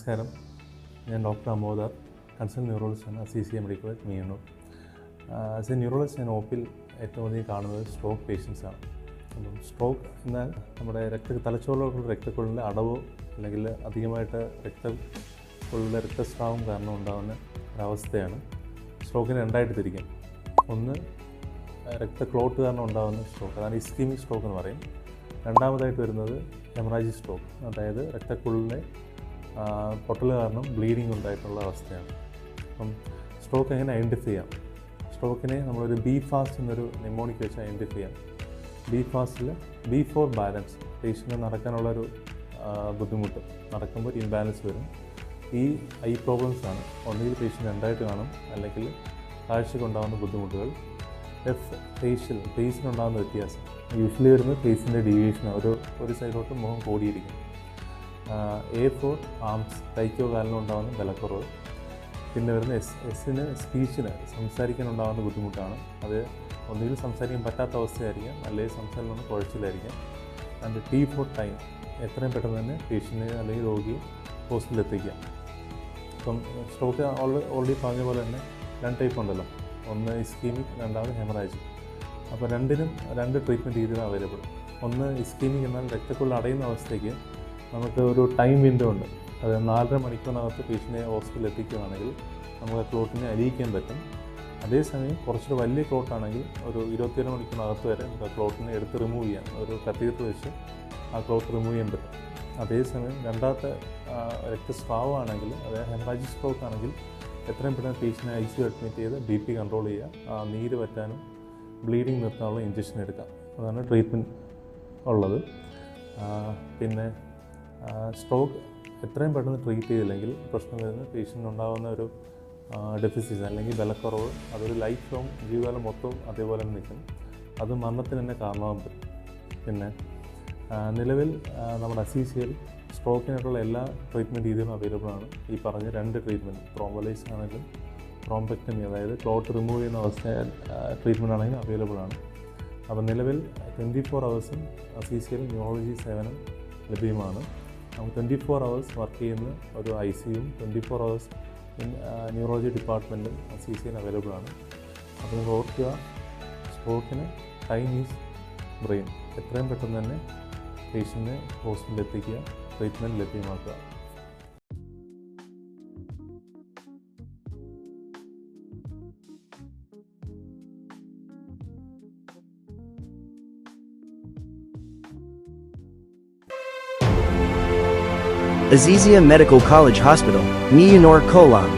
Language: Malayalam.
നമസ്കാരം. ഞാൻ ഡോക്ടർ അമോദർ, കൺസൾട്ടൻറ്റ് ന്യൂറോളജിസ്റ്റാണ്, CCA മെഡിക്കൽ കോളേജ് മീനൂർ. ആസ് എ ന്യൂറോളജിസ്റ്റ് ഞാൻ OP-ൽ ഏറ്റവും അധികം കാണുന്നത് സ്ട്രോക്ക് പേഷ്യൻസാണ്. അപ്പം സ്ട്രോക്ക് എന്നാൽ നമ്മുടെ തലച്ചോറിലുള്ള രക്തക്കുഴലിൻ്റെ അടവോ അല്ലെങ്കിൽ അധികമായിട്ട് രക്തക്കുഴലിലെ രക്തസ്രാവം കാരണം ഉണ്ടാകുന്ന ഒരവസ്ഥയാണ്. സ്ട്രോക്കിനെ രണ്ടായിട്ട് തിരിക്കാം. ഒന്ന് രക്തക്ലോട്ട് കാരണം ഉണ്ടാകുന്ന സ്ട്രോക്ക്, അതാണ് ഇസ്കീമിക് സ്ട്രോക്ക് എന്ന് പറയും. രണ്ടാമതായിട്ട് വരുന്നത് ഹെമറാജിക് സ്ട്രോക്ക്, അതായത് രക്തക്കുഴലിലെ പൊട്ടൽ കാരണം ബ്ലീഡിങ് ഉണ്ടായിട്ടുള്ള അവസ്ഥയാണ്. അപ്പം സ്ട്രോക്ക് എങ്ങനെ ഐഡൻറ്റിഫൈ ചെയ്യാം? സ്ട്രോക്കിനെ നമ്മളൊരു BFAST എന്നൊരു നെമോണിക് വെച്ച് ഐഡൻറ്റിഫൈ ചെയ്യാം. BFASTൽ B for ബാലൻസ്, പേഷ്യൻ്റ് നടക്കാനുള്ളൊരു ബുദ്ധിമുട്ട്, നടക്കുമ്പോൾ ഇംബാലൻസ് വരും. ഈ പ്രോബ്ലംസാണ്. ഒന്നുകിൽ പേഷ്യൻ്റ് രണ്ടായിട്ട് കാണും, അല്ലെങ്കിൽ കാഴ്ചയ്ക്കുണ്ടാകുന്ന ബുദ്ധിമുട്ടുകൾ. ഫേസിനുണ്ടാകുന്ന വ്യത്യാസം, യൂഷ്വലി വരുന്നത് ഫേസിൻ്റെ ഡീവിയേഷനാണ്. ഒരു സൈഡിലോട്ട് മുഖം കോടിയിരിക്കും. A for ആംസ്, കൈക്കോ കാലിനോ ഉണ്ടാകുന്ന ബലക്കുറവ്. പിന്നെ വരുന്ന എസിന് സ്പീച്ചിന്, സംസാരിക്കാനുണ്ടാകുന്ന ബുദ്ധിമുട്ടാണ്. അത് ഒന്നുകിൽ സംസാരിക്കാൻ പറ്റാത്ത അവസ്ഥയായിരിക്കാം, അല്ലെങ്കിൽ സംസാരം കുഴച്ചിലായിരിക്കാം. ആൻഡ് T for ടൈം, എത്രയും പെട്ടെന്ന് തന്നെ പേഷ്യൻറ്റിനെ അല്ലെങ്കിൽ രോഗിയെ ഹോസ്പിറ്റലിൽ എത്തിക്കാം. ഇപ്പം സ്ട്രോക്ക് ഓൾറെഡി പറഞ്ഞ പോലെ തന്നെ രണ്ട് ടൈപ്പ് ഉണ്ടല്ലോ, ഒന്ന് ഇസ്കീമിക്, രണ്ടാമത് ഹെമറാജിക്. അപ്പോൾ രണ്ടിനും രണ്ട് ട്രീറ്റ്മെൻറ്റ് രീതികളാണ് അവൈലബിൾ. ഒന്ന് ഇസ്കീമിക് എന്നാൽ രക്തക്കുഴൽ അടയുന്ന അവസ്ഥയ്ക്ക് നമുക്ക് ഒരു ടൈം വിൻഡോ ഉണ്ട്. അത് 4.5 മണിക്കൂറിനകത്ത് പേഷ്യൻറ്റിനെ ഹോസ്പിറ്റലിൽ എത്തിക്കുകയാണെങ്കിൽ നമുക്ക് ക്ലോട്ടിനെ അലിയിക്കാൻ പറ്റും. അതേസമയം കുറച്ചൊരു വലിയ ക്ലോട്ടാണെങ്കിൽ ഒരു 27 മണിക്കൂറിനകത്ത് വരെ നമുക്ക് ക്ലോട്ടിനെ എടുത്ത് റിമൂവ് ചെയ്യാം. ഒരു കത്തീറ്റർ വെച്ച് ആ ക്ലോട്ട് റിമൂവ് ചെയ്യാൻ പറ്റും. അതേസമയം രണ്ടാമത്തെ രക്തസ്രാവമാണെങ്കിൽ, അതായത് ഹെമറാജിക് സ്ട്രോക്ക് ആണെങ്കിൽ എത്രയും പെട്ടെന്ന് പേഷ്യൻറ്റിനെ ICU അഡ്മിറ്റ് ചെയ്ത് BP കൺട്രോൾ ചെയ്യുക, നീര് പറ്റാനും ബ്ലീഡിങ് നിർത്താനുള്ള ഇഞ്ചക്ഷൻ എടുക്കാം. അതാണ് ട്രീറ്റ്മെൻറ്റ് ഉള്ളത്. പിന്നെ സ്ട്രോക്ക് എത്രയും പെട്ടെന്ന് ട്രീറ്റ് ചെയ്തില്ലെങ്കിൽ പ്രശ്നം വരുന്നത് പേഷ്യൻ്റ് ഉണ്ടാകുന്ന ഒരു ഡെഫിസിറ്റ് അല്ലെങ്കിൽ ബലക്കുറവ്, അതൊരു ലൈഫ് ലോങ്, ജീവിതകാലം മൊത്തം അതേപോലെ തന്നെ നിൽക്കും. അത് മരണത്തിന് തന്നെ കാരണമാകാൻ പറ്റും. പിന്നെ നിലവിൽ നമ്മുടെ CCAയിൽ സ്ട്രോക്കിനായിട്ടുള്ള എല്ലാ ട്രീറ്റ്മെൻറ്റ് രീതികളും അവൈലബിൾ ആണ്. ഈ പറഞ്ഞ രണ്ട് ട്രീറ്റ്മെൻറ്റ്, ത്രോംബലൈസ് ആണെങ്കിലും ത്രോംബെക്ടമി, അതായത് ക്ലോട്ട് റിമൂവ് ചെയ്യുന്ന അവസ്ഥ ട്രീറ്റ്മെൻറ്റ് ആണെങ്കിലും അവൈലബിൾ ആണ്. അപ്പോൾ നിലവിൽ 24 hours CCAയിൽ ന്യൂറോളജി സേവനം ലഭ്യമാണ്. നമുക്ക് 24 hours വർക്ക് ചെയ്യുന്ന ഒരു ICUയും 24 hours ന്യൂറോളജി ഡിപ്പാർട്ട്മെൻറ്റും CCAയിൽ അവൈലബിൾ ആണ്. അപ്പോൾ നിങ്ങൾ ഓർക്കുക, സ്ട്രോക്കിന് ടൈം ഈസ് ബ്രെയിൻ. എത്രയും പെട്ടെന്ന് തന്നെ പേഷ്യൻറ്റിനെ ഹോസ്പിറ്റലിൽ എത്തിക്കുക, ട്രീറ്റ്മെൻറ്റ് ലഭ്യമാക്കുക. Azizia Medical College Hospital, Myanmar, Kolang.